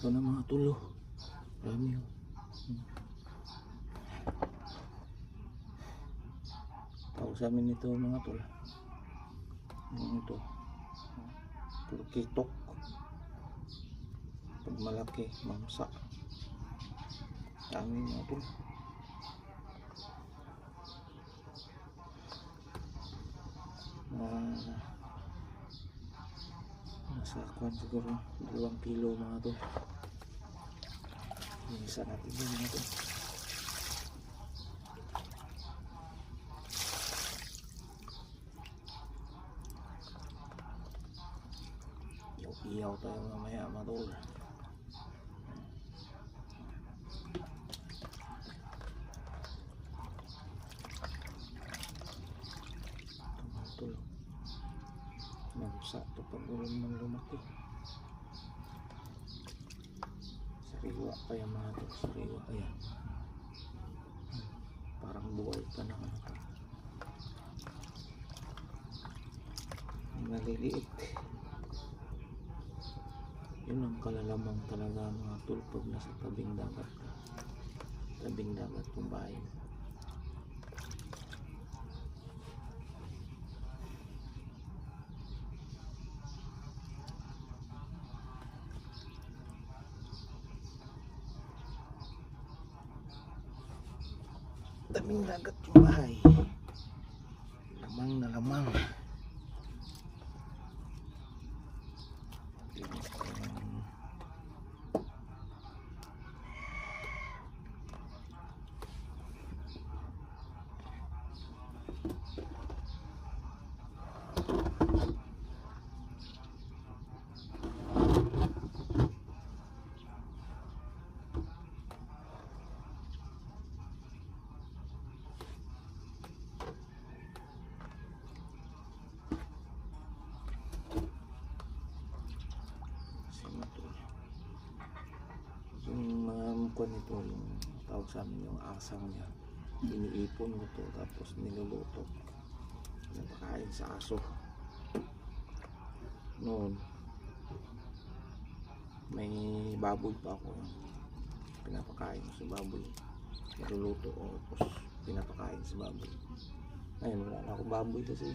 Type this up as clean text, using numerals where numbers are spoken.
Ito na mga tulo. Dami yun. Tawag sa amin ito mga tulo. Yung ito. Purkitok. Pag malaki, mamsa. Dami mga tulo. Nasa kwan siguro 2 kilo mga to. Isa natin yun mga to. Iyaw tayo mamaya mga to. Mamsa ito pag ulan ng lumaki. Sariwa pa yung mga ito. Sariwa pa yan. Parang buhay pa na ano. Maliliit. Yun ang kalalamang talaga mga tol pag nasa tabing dagat ka. Tabing dagat kung bahay. Tabing dagat yung bahay. Lamang na lamang. Yung mga mukha nito, yung tawag sa amin yung asang niya, iniipon ko to tapos niluluto, napakain sa aso. Noon may baboy pa ako, pinapakain sa baboy, niluluto ko tapos pinapakain sa baboy. Ngayon wala na ako baboy kasi